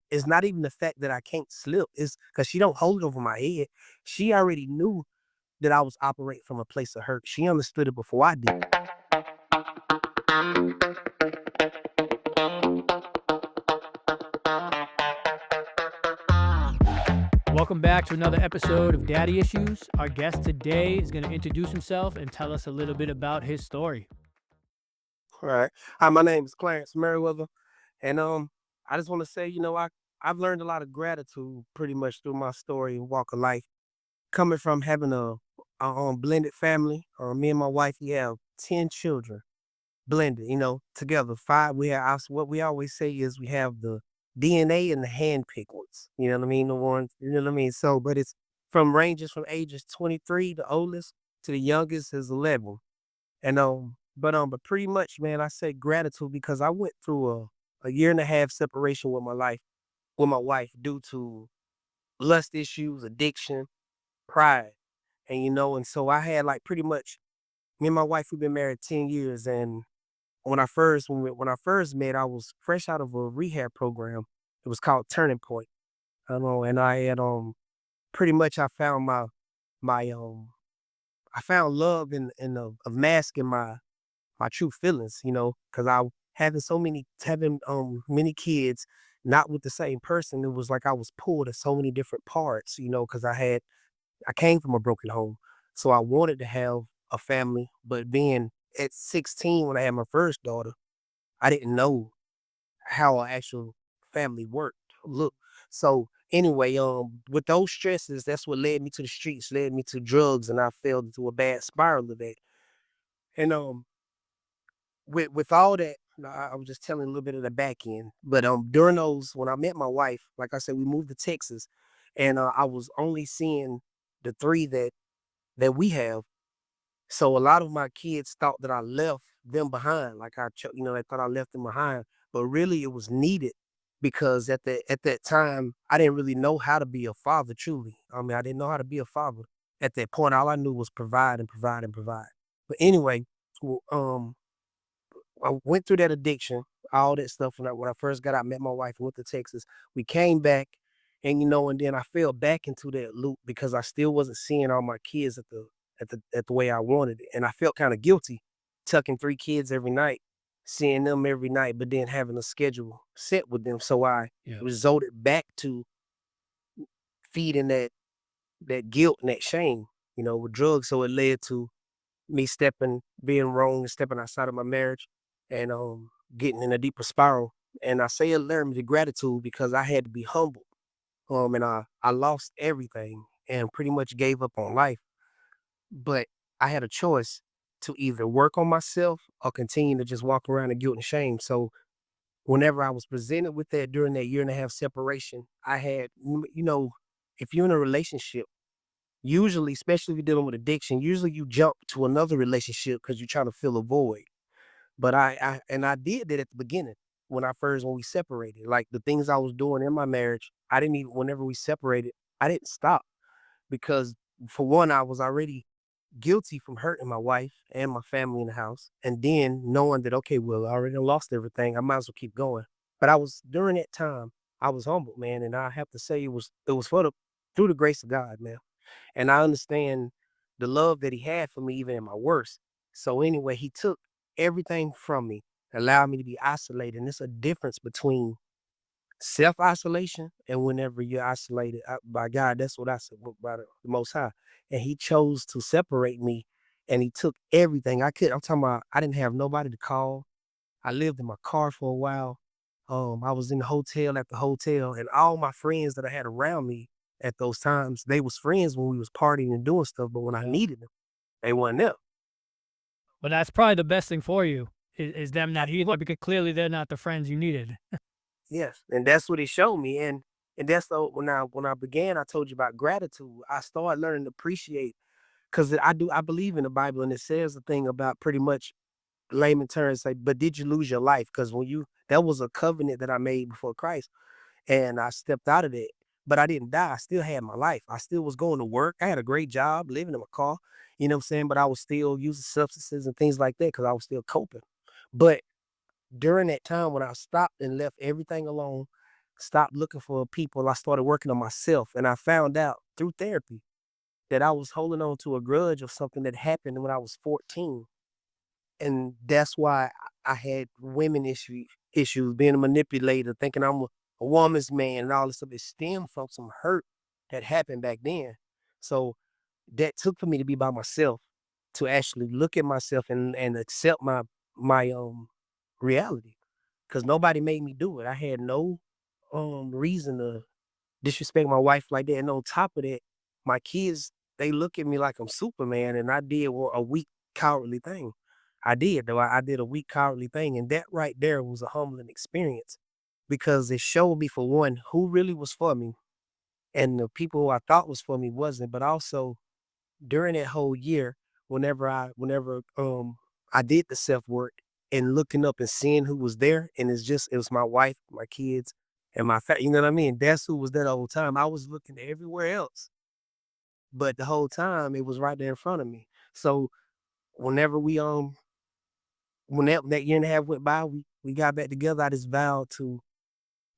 it's not even the fact that I can't slip. It's because she don't hold it over my head. She already knew that I was operating from a place of hurt. She understood it before I did. Welcome back to another episode of Daddy Issues. Our guest today is going to introduce himself and tell us a little bit about his story. All right. Hi, my name is Clarence Merriwether. And I just want to say, I've learned a lot of gratitude pretty much through my story and walk of life. Coming from having a blended family, me and my wife, we have 10 children blended, together. Five, what we always say is we have the DNA and the handpicked ones. You know what I mean? The ones, you know what I mean? So, but it's ranges from ages 23, the oldest, to the youngest is 11. And but pretty much, man, I say gratitude because I went through a year and a half separation with my wife due to lust issues, addiction, pride. And and so I had like pretty much me and my wife, we've been married 10 years. And when I first met, I was fresh out of a rehab program. It was called Turning Point. I know, and I had pretty much my I found love in of masking my true feelings, because I having many kids, not with the same person. It was like I was pulled at so many different parts, because I came from a broken home. So I wanted to have a family, but being at 16 when I had my first daughter, I didn't know how an actual family worked. Look. So anyway, with those stresses, that's what led me to the streets, led me to drugs, and I fell into a bad spiral of that. And with all that, I was just telling a little bit of the back end. But during those when I met my wife, like I said, we moved to Texas, and I was only seeing the three that we have. So a lot of my kids thought that I left them behind, like they thought I left them behind. But really, it was needed because at that time, I didn't really know how to be a father. Truly, I mean, I didn't know how to be a father at that point. All I knew was provide and provide and provide. But anyway, w- um, I went through that addiction, all that stuff when I first got out, met my wife, went to Texas. We came back, and and then I fell back into that loop because I still wasn't seeing all my kids at the way I wanted it, and I felt kind of guilty tucking 3 kids every night, seeing them every night, but then having a schedule set with them. So I Yeah. resorted back to feeding that guilt and that shame, with drugs. So it led to me being wrong and stepping outside of my marriage and getting in a deeper spiral. And I say it learned me the gratitude because I had to be humble. And I lost everything and pretty much gave up on life. But I had a choice to either work on myself or continue to just walk around in guilt and shame. So whenever I was presented with that during that year and a half separation, I had, if you're in a relationship, usually, especially if you're dealing with addiction, usually you jump to another relationship because you're trying to fill a void. But I did that at the beginning when we separated. Like the things I was doing in my marriage, I didn't even whenever we separated, I didn't stop because for one, I was already guilty from hurting my wife and my family in the house. And then knowing that, okay, well, I already lost everything, I might as well keep going. But I was during that time, I was humbled, man. And I have to say it was through the grace of God, man. And I understand the love that he had for me even in my worst. So anyway, he took everything from me, allowed me to be isolated. And it's a difference between self-isolation and whenever you're isolated by God. That's what I said by the Most High. And he chose to separate me and he took everything I could. I'm talking about I didn't have nobody to call. I lived in my car for a while. I was in the hotel at the hotel, and all my friends that I had around me at those times, they was friends when we was partying and doing stuff, but when I Yeah. needed them, they wasn't there. Well, that's probably the best thing for you is them not here because clearly they're not the friends you needed. Yes, and that's what it showed me, and that's the when I began, I told you about gratitude. I started learning to appreciate because I believe in the Bible, and it says a thing about pretty much layman terms say, but did you lose your life? Because when you that was a covenant that I made before Christ. And I stepped out of it, but I didn't die. I still had my life. I still was going to work. I had a great job, living in my car, you know what I'm saying? But I was still using substances and things like that because I was still coping. But during that time when I stopped and left everything alone, stopped looking for people. I started working on myself, and I found out through therapy that I was holding on to a grudge of something that happened when I was 14. And that's why I had women issues, being a manipulator, thinking I'm a woman's man and all this stuff. It stemmed from some hurt that happened back then. So that took for me to be by myself, to actually look at myself and accept my reality. Cause nobody made me do it. I had no reason to disrespect my wife like that. And on top of that, my kids, they look at me like I'm Superman, and I did a weak, cowardly thing. I did, though. I did a weak, cowardly thing. And that right there was a humbling experience because it showed me, for one, who really was for me. And the people who I thought was for me wasn't. But also, during that whole year, whenever I did the self-work and looking up and seeing who was there, and it was my wife, my kids, and you know what I mean? That's who was there the whole time. I was looking everywhere else, but the whole time it was right there in front of me. So whenever when that year and a half went by, we got back together. I just vowed to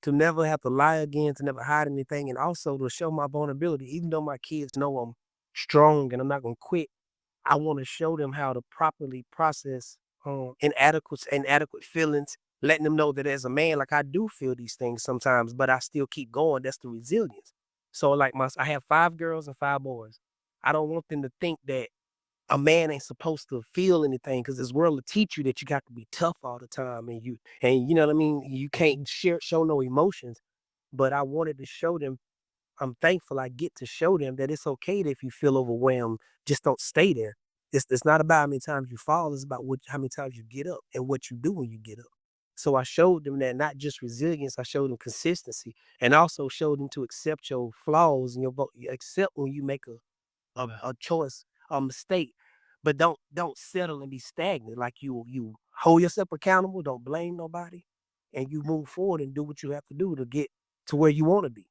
never have to lie again, to never hide anything, and also to show my vulnerability. Even though my kids know I'm strong and I'm not gonna quit, I want to show them how to properly process inadequate feelings, letting them know that as a man, like, I do feel these things sometimes, but I still keep going. That's the resilience. So like I have 5 girls and 5 boys. I don't want them to think that a man ain't supposed to feel anything, because this world will teach you that you got to be tough all the time, and you know what I mean. You can't show no emotions. But I wanted to show them, I'm thankful I get to show them that it's okay that if you feel overwhelmed, just don't stay there. It's not about how many times you fall, it's about how many times you get up and what you do when you get up. So I showed them that, not just resilience, I showed them consistency, and also showed them to accept your flaws and accept when you make Yeah. a choice, a mistake, but don't settle and be stagnant. Like, you hold yourself accountable, don't blame nobody, and you move forward and do what you have to do to get to where you want to be.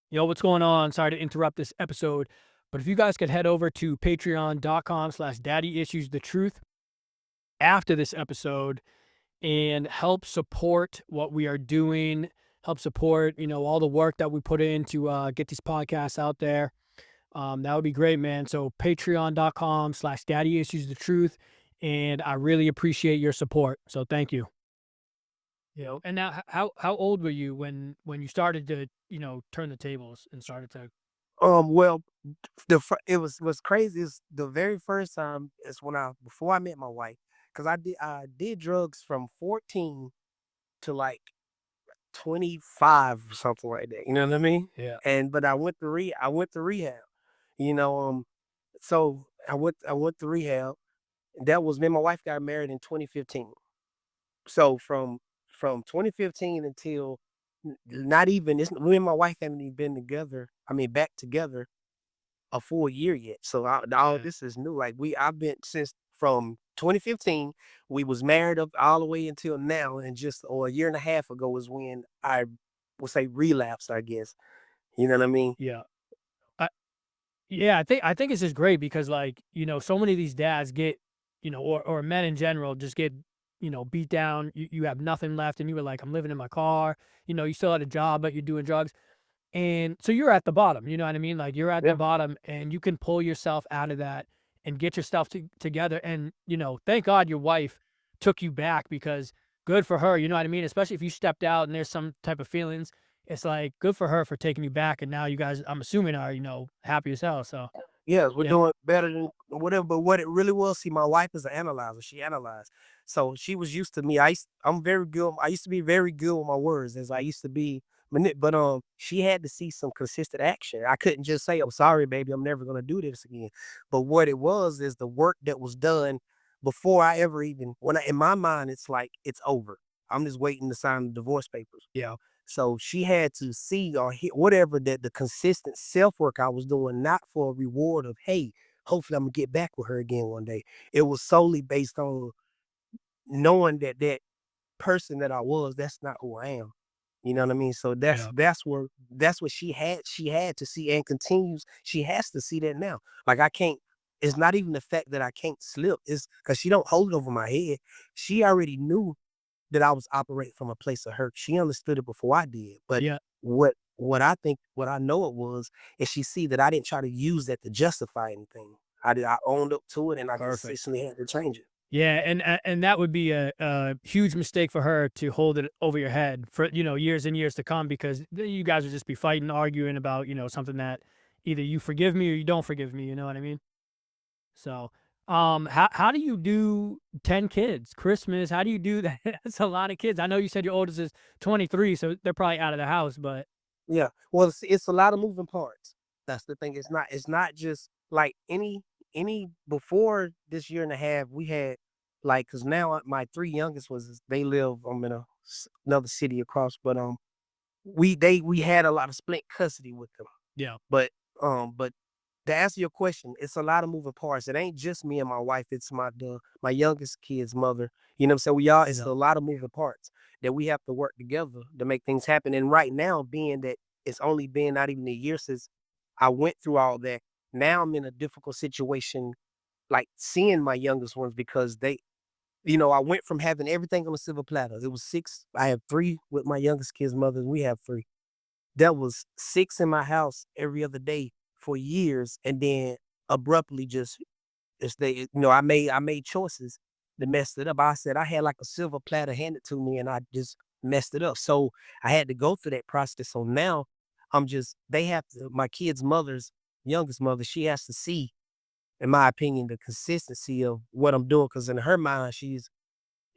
Yo, what's going on? Sorry to interrupt this episode, but if you guys could head over to patreon.com/daddyissuesthetruth after this episode and help support what we are doing, help support, all the work that we put in to get these podcasts out there. That would be great, man. So patreon.com/daddyissuesthetruth. And I really appreciate your support. So thank you. And now how old were you when you started to, turn the tables and started to Well, it was crazy. Is the very first time is when I before I met my wife, because I did drugs from 14 to like 25 or something like that. You know what I mean? Yeah. And but I went to rehab. You know, so I went to rehab. That was me and my wife got married in 2015. So from 2015 until not even it's me and my wife haven't even been together. I mean, back together a full year yet. So all Yeah. this is new. Like, I've been since from 2015. We was married up all the way until now, and just or a year and a half ago is when I would say relapsed, I guess. You know what I mean? Yeah. Yeah, I think it's just great because, like, so many of these dads get, or men in general just get, beat down. You have nothing left, and you were like, I'm living in my car. You still had a job, but you're doing drugs. And so you're at the bottom, you know what I mean? Like, you're at the Yeah. bottom and you can pull yourself out of that and get yourself together. And, thank God your wife took you back, because good for her, you know what I mean? Especially if you stepped out and there's some type of feelings, it's like good for her for taking you back. And now you guys, I'm assuming, are, happy as hell. So, Yes, we're yeah. doing better than whatever. But what it really was, see, my wife is an analyzer. She analyzed. So she was used to me. I'm very good. I used to be very good with my words, as I used to be. But she had to see some consistent action. I couldn't just say, "I'm sorry, baby. I'm never gonna do this again." But what it was is the work that was done before I ever even in my mind, it's like it's over. I'm just waiting to sign the divorce papers. So she had to see or hear whatever, that the consistent self work I was doing, not for a reward of, hey, hopefully I'm gonna get back with her again one day. It was solely based on knowing that that person that I was, that's not who I am. You know what I mean? So Yeah. that's what she had to see, and continues. She has to see that now. Like, I can't. It's not even the fact that I can't slip. It's because she don't hold it over my head. She already knew that I was operating from a place of hurt. She understood it before I did. But Yeah, what I know it was, is she see that I didn't try to use that to justify anything. I owned up to it and I perfect. consistently had to change it. Yeah, and that would be a huge mistake for her to hold it over your head for, years and years to come because then you guys would just be fighting, arguing about, something that either you forgive me or you don't forgive me, you know what I mean? So, how do you do 10 kids? Christmas, how do you do that? That's a lot of kids. I know you said your oldest is 23, so they're probably out of the house, but Yeah. Well, it's a lot of moving parts. That's the thing. It's not just like any before this year and a half, we had like, because now my three youngest ones, they live in another city across, but we had a lot of split custody with them. yeah, But to answer your question, it's a lot of moving parts. It ain't just me and my wife. It's my youngest kid's mother. You know what I'm saying? It's yeah, a lot of moving parts that we have to work together to make things happen. And right now, being that it's only been not even a year since I went through all that, now I'm in a difficult situation, like seeing my youngest ones because I went from having everything on a silver platter. It was six. I have three with my youngest kid's mother. We have three. That was six in my house every other day for years, and then abruptly just I made choices that messed it up. I said I had like a silver platter handed to me, and I just messed it up. So I had to go through that process. So now they have to. My kid's mother's youngest mother, she has to see, in my opinion, the consistency of what I'm doing. Because in her mind,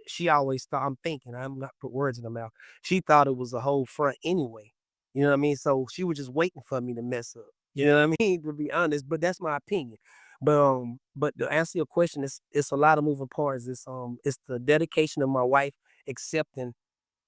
she always thought, I'm thinking, I'm not put words in her mouth. She thought it was a whole front anyway. You know what I mean? So she was just waiting for me to mess up. You know what I mean? To be honest, but that's my opinion. But to answer your question, it's a lot of moving parts. It's the dedication of my wife accepting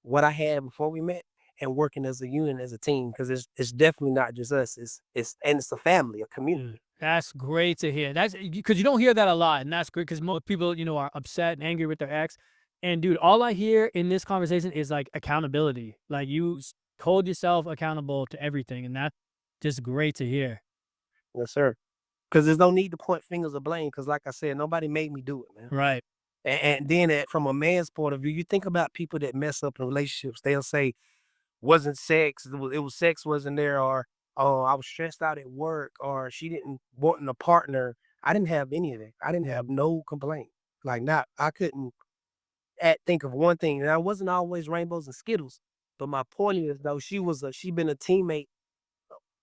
what I had before we met and working as a unit, as a team, because it's definitely not just us. It's a family, a community. that's great to hear. That's because you don't hear that a lot, and that's great because most people, are upset and angry with their ex. And dude, all I hear in this conversation is like accountability. Like hold yourself accountable to everything, and that's just great to hear. Yes, sir. Because there's no need to point fingers of blame. Because like I said, nobody made me do it, man. Right. And then from a man's point of view, you think about people that mess up in relationships. They'll say, wasn't sex, it was sex wasn't there, or oh, I was stressed out at work, or she didn't want a partner. I didn't have any of that. I didn't Yeah. have no complaint. Like not, I couldn't think of one thing. And I wasn't always rainbows and skittles. But my point is though, she been a teammate.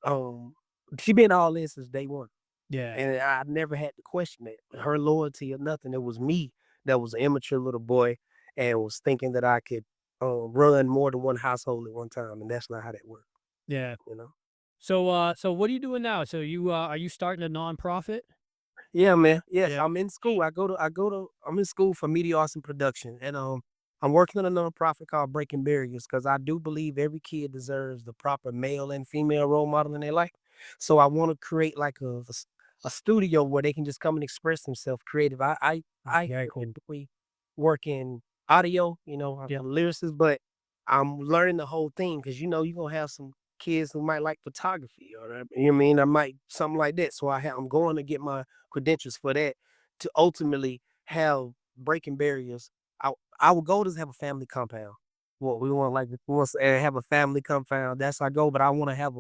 Um, she been all in since day one. Yeah. And I never had to question it, her loyalty or nothing. It was me that was an immature little boy and was thinking that I could run more than one household at one time, and that's not how that worked, Yeah. you know? So what are you doing now? So are you starting a nonprofit? Yeah, man. Yes, Yeah. I'm in school. I'm in school for media arts and production. And I'm working on a nonprofit called Breaking Barriers because I do believe every kid deserves the proper male and female role model in their life. So I want to create like a studio where they can just come and express themselves creative. I Very cool. typically work in audio, I'm a Yep. lyricist, but I'm learning the whole thing because you're gonna have some kids who might like photography, or you know what I mean, I might something like that. So I'm going to get my credentials for that to ultimately have breaking barriers. Our goal is to have a family compound. What we want, like we want to have a family compound. That's our goal. But I want to have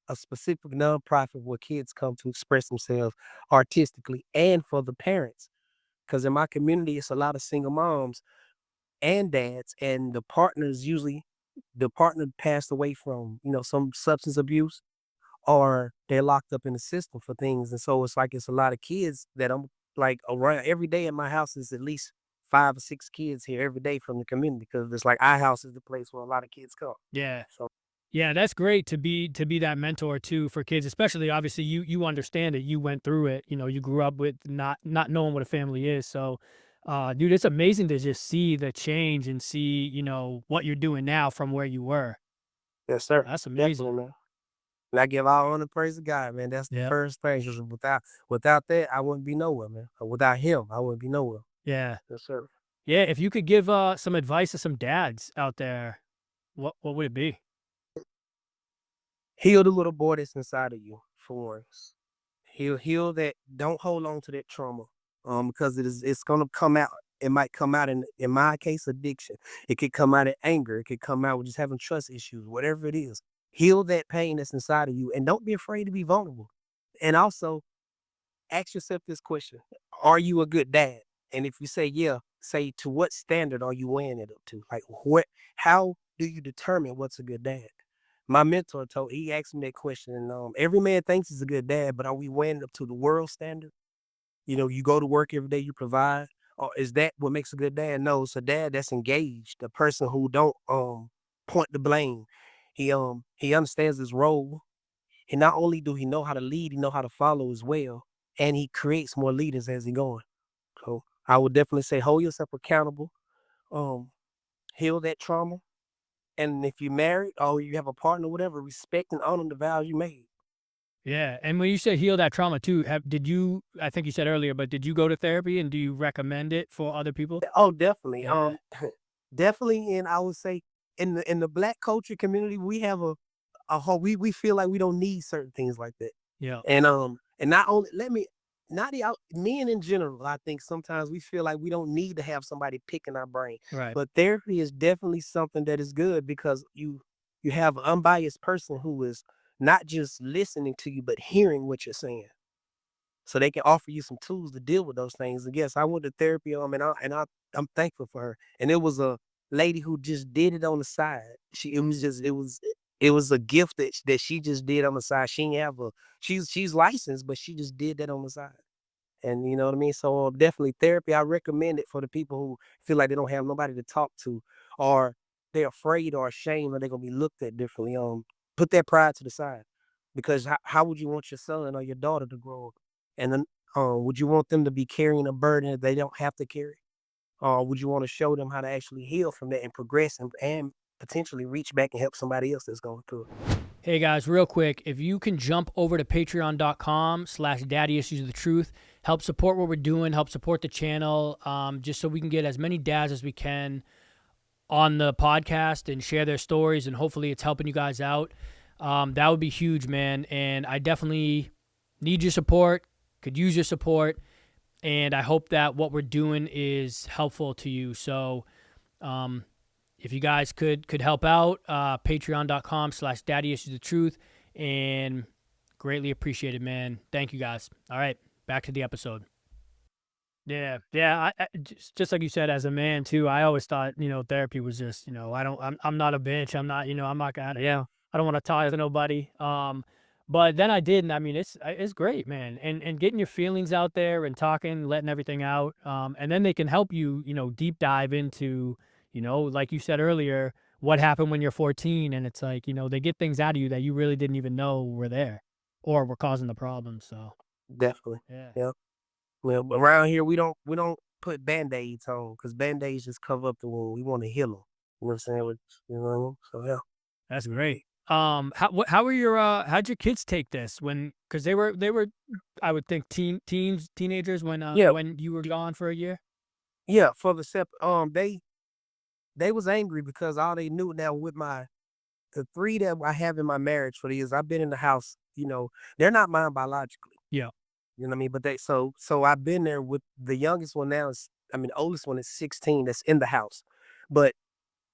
a specific nonprofit where kids come to express themselves artistically, and for the parents. Because in my community, it's a lot of single moms and dads, and the partner passed away from some substance abuse, or they're locked up in the system for things. And so it's a lot of kids that I'm like around every day in my house. Is at least 5 or 6 kids here every day from the community, because it's like our house is the place where a lot of kids come. Yeah. So Yeah, that's great to be that mentor too for kids, especially obviously you understand it. You went through it. You grew up with not knowing what a family is. So dude, it's amazing to just see the change and see, what you're doing now from where you were. yes, sir, That's amazing. definitely, man. And I give all honor and praise to God, man. That's the Yeah. first thing. 'Cause without that, I wouldn't be nowhere, man. Or without him, I wouldn't be nowhere. Yeah. Yes, sir. Yeah, if you could give some advice to some dads out there, what would it be? Heal the little boy that's inside of you, for once. Heal that. Don't hold on to that trauma. Because it's gonna come out It might come out in my case, addiction. It could come out in anger. It could come out with just having trust issues, whatever it is. Heal that pain that's inside of you and don't be afraid to be vulnerable. And also ask yourself this question. Are you a good dad? And if you say yeah, say to what standard are you weighing it up to? Like what how do you determine what's a good dad? My mentor he asked me that question, and every man thinks he's a good dad, but are we weighing it up to the world standard? You know, you go to work every day, you provide. Or is that what makes a good dad? No, it's a dad that's engaged, a person who don't point the blame. He understands his role. And not only do he know how to lead, he know how to follow as well. And he creates more leaders as he going. So I would definitely say hold yourself accountable, um, heal that trauma. And if you're married or you have a partner, whatever, respect and honor the vows you made. Yeah, and when you say heal that trauma too, have did you I think you said earlier, but did you go to therapy and do you recommend it for other people? Oh, definitely. Yeah, Definitely. And I would say in the black culture community, we have a whole we feel like we don't need certain things like that. yeah, And not only let me not the out men in general, I think sometimes we feel like we don't need to have somebody picking our brain. right. But therapy is definitely something that is good because you have an unbiased person who is not just listening to you, but hearing what you're saying. So they can offer you some tools to deal with those things. And yes, I went to therapy, I'm thankful for her. And it was a lady who just did it on the side. It was a gift that she just did on the side. She ain't have a she's licensed, but she just did that on the side. And you know what I mean? So definitely therapy. I recommend it for the people who feel like they don't have nobody to talk to, or they're afraid or ashamed, or they're gonna be looked at differently. Put that pride to the side, because how would you want your son or your daughter to grow up? And then, would you want them to be carrying a burden that they don't have to carry? Or would you want to show them how to actually heal from that and progress and potentially reach back and help somebody else that's going through it? Hey guys, real quick, if you can jump over to patreon.com/daddy issues of the truth, help support what we're doing, help support the channel, just so we can get as many dads as we can on the podcast and share their stories, and hopefully it's helping you guys out. That would be huge, man. And I definitely need your support, could use your support, and I hope that what we're doing is helpful to you. So, um, if you guys could help out, patreon.com/daddy issues the truth, and greatly appreciated, man. Thank you guys. All right, back to the episode. Yeah, yeah. Just like you said, as a man too, I always thought therapy was just I'm not a bitch. I'm not I'm not gonna Yeah, I don't want to tie to nobody. But then I did, and I mean it's great, man. And getting your feelings out there and talking, letting everything out, and then they can help you deep dive into like you said earlier, what happened when you're 14, and it's like they get things out of you that you really didn't even know were there or were causing the problem. So definitely. yeah. Yeah. Well, around here we don't put band-aids on because band-aids just cover up the wound. We want to heal them. You know what I'm saying? You know what I mean? So yeah. That's great. How were your how'd your kids take this when because they were I would think teenagers Yeah, when you were gone for a year? yeah. For the they was angry because all they knew now with the three that I have in my marriage for the years, I've been in the house, they're not mine biologically. Yeah. You know what I mean? But so I've been there with the youngest one now the oldest one is 16 that's in the house. But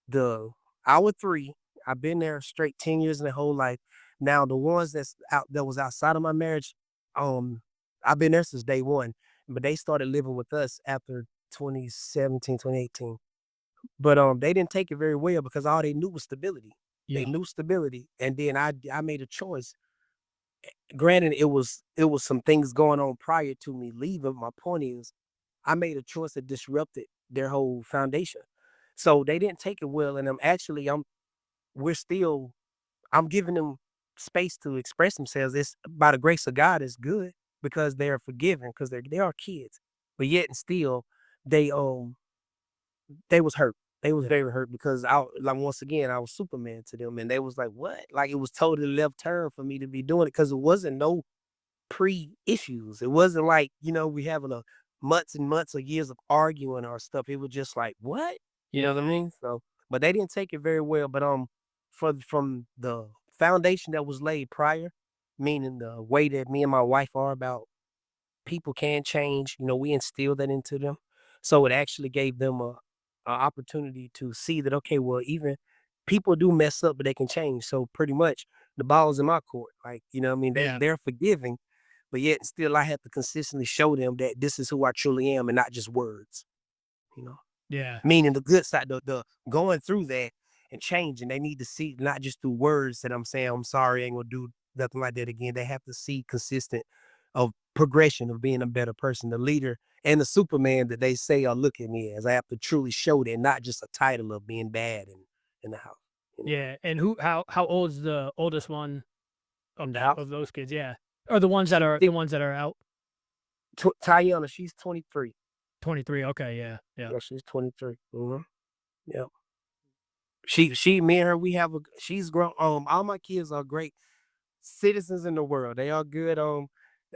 the our three, I've been there straight 10 years in their whole life. Now the ones that was outside of my marriage, um, I've been there since day one, but they started living with us after 2017, 2018. But they didn't take it very well because all they knew was stability. They Yeah. knew stability. And then I made a choice. Granted, it was some things going on prior to me leaving. My point is I made a choice that disrupted their whole foundation. So they didn't take it well. And we're still I'm giving them space to express themselves. It's by the grace of God, it's good because they are forgiven because they are kids. But yet and still they was hurt. They was Yeah. very hurt because I like once again I was Superman to them and they was like, "What?" Like it was totally left turn for me to be doing it because it wasn't no pre-issues. It wasn't like, we having a months and months or years of arguing or stuff. It was just like, "What?" You know Yeah. what I mean? So, but they didn't take it very well. But from the foundation that was laid prior, meaning the way that me and my wife are about people can change, we instill that into them. So it actually gave them a opportunity to see that, okay, well, even people do mess up, but they can change. So pretty much the ball's in my court. Like, you know what I mean? Yeah. They're forgiving, but yet still I have to consistently show them that this is who I truly am and not just words, you know? Yeah. Meaning the good side, the going through that and changing, they need to see not just through words that I'm saying, "I'm sorry, I ain't gonna do nothing like that again." They have to see consistent of progression of being a better person, the leader and the Superman that they say or look at me as. I have to truly show that, not just a title of being bad in the house, you know? Yeah. And how old is the oldest one In the house. of those kids? Yeah. Or the She ones that are out? Tayana, she's 23. 23. Okay. Yeah. Yeah. Yeah, she's 23. Mhm. Yep. Me and her, we have a she's grown. All my kids are great citizens in the world. They are good.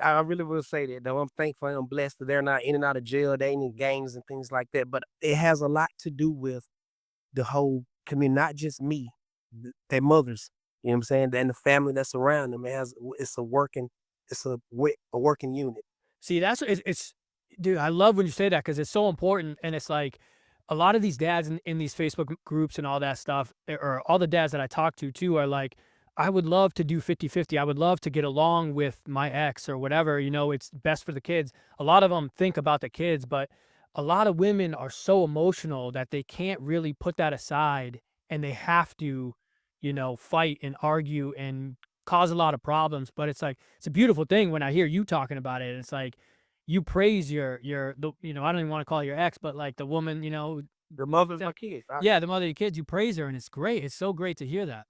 I really will say that though. I'm thankful and I'm blessed that they're not in and out of jail. They ain't in gangs and things like that. But it has a lot to do with the whole community, not just me, their mothers. You know what I'm saying? And the family that's around them. It's a working, a working unit. See, it's dude, I love when you say that because it's so important, and it's like a lot of these dads in these Facebook groups and all that stuff, or all the dads that I talk to too are like, "I would love to do 50-50. I would love to get along with my ex or whatever, it's best for the kids." A lot of them think about the kids, but a lot of women are so emotional that they can't really put that aside, and they have to, fight and argue and cause a lot of problems. But it's like it's a beautiful thing when I hear you talking about it. It's like you praise I don't even want to call it your ex, but like the woman, The mothers, my that, kids. yeah, the mother of your kids, you praise her, and it's great. It's so great to hear that.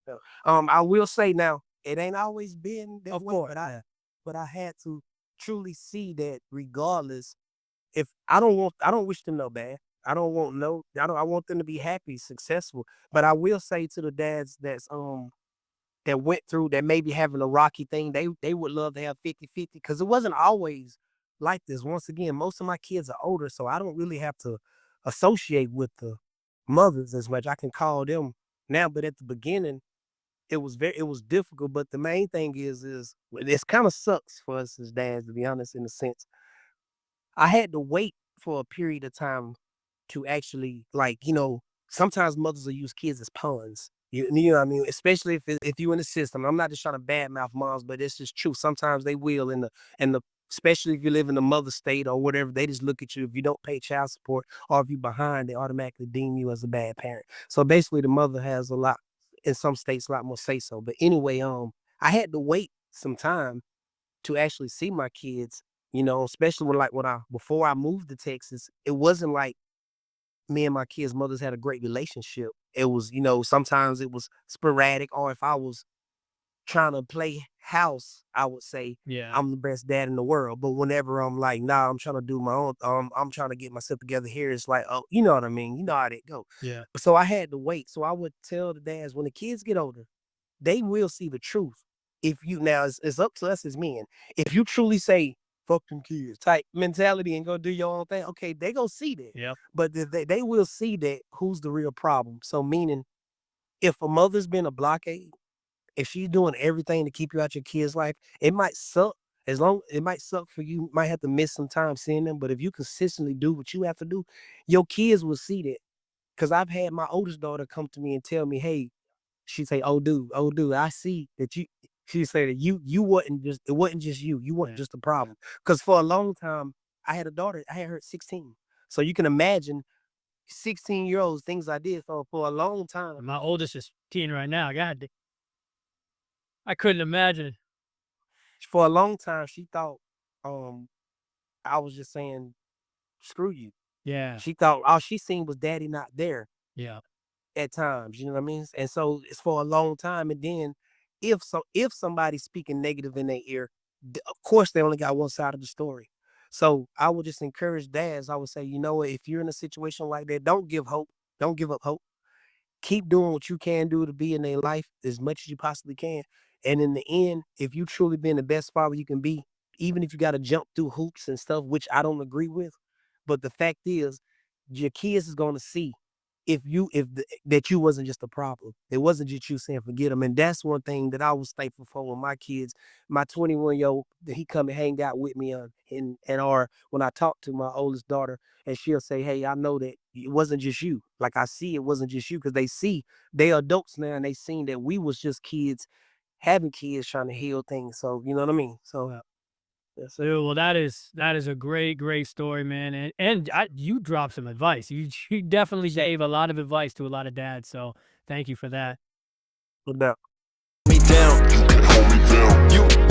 Yeah. I will say now, it ain't always been that Of way, course. but I had to truly see that regardless, if I don't wish them no bad. I want them to be happy, successful. But I will say to the dads that went through that maybe having a rocky thing, they would love to have 50-50 because it wasn't always like this. Once again, most of my kids are older, so I don't really have to associate with the mothers as much. I can call them now, but at the beginning, it was difficult. But the main thing is it's kind of sucks for us as dads, to be honest, in a sense. I had to wait for a period of time to actually, like, sometimes mothers will use kids as pawns. You know what I mean? Especially if you in the system. I'm not just trying to badmouth moms, but it's just true. Sometimes they will in the especially if you live in the mother state or whatever, they just look at you. If you don't pay child support or if you're behind, they automatically deem you as a bad parent. So basically the mother has a lot in some states a lot more say so. But anyway, I had to wait some time to actually see my kids, especially when I before I moved to Texas, it wasn't like me and my kids' mothers had a great relationship. It was, sometimes it was sporadic, or if I was trying to play house, I would say Yeah. I'm the best dad in the world. But whenever I'm like, nah, I'm trying to do my own, I'm trying to get myself together here. It's like, oh, you know what I mean? You know how that go. Yeah. So I had to wait. So I would tell the dads when the kids get older, they will see the truth. If you now it's up to us as men. If you truly say fuck them kids type mentality and go do your own thing, okay, they gonna see that. Yep. But they will see that who's the real problem. So meaning if a mother's been a blockade, if she's doing everything to keep you out your kid's life, it might suck. It might suck for you, might have to miss some time seeing them. But if you consistently do what you have to do, your kids will see that. Cause I've had my oldest daughter come to me and tell me, hey, she say, oh dude, I see that you she said that you wasn't just it wasn't just you. You weren't Yeah. just a problem. Because for a long time, I had a daughter, I had her at 16. So you can imagine 16-year-olds, things I did for a long time. And my oldest is teen right now. I couldn't imagine. For a long time, she thought um I was just saying, screw you. Yeah. She thought all she seen was daddy not there. Yeah. At times, you know what I mean? And so it's for a long time. And then if somebody's speaking negative in their ear, of course they only got one side of the story. So I would just encourage dads. I would say, you know what, if you're in a situation like that, don't give hope. Don't give up hope. Keep doing what you can do to be in their life as much as you possibly can. And in the end, if you truly been the best father you can be, even if you got to jump through hoops and stuff, which I don't agree with, but the fact is, your kids is going to see that you wasn't just a problem. It wasn't just you saying forget them. And that's one thing that I was thankful for with my kids. My 21-year-old, he come and hang out with me and or when I talk to my oldest daughter and she'll say, "Hey, I know that it wasn't just you. Like I see it wasn't just you," because they see they adults now and they seen that we was just kids having kids trying to heal things. So you know what I mean? So yes. Dude, well, that is a great, great story, man, and you dropped some advice. You definitely gave a lot of advice to a lot of dads, so thank you for that. No doubt. Me down. You can hold me down. You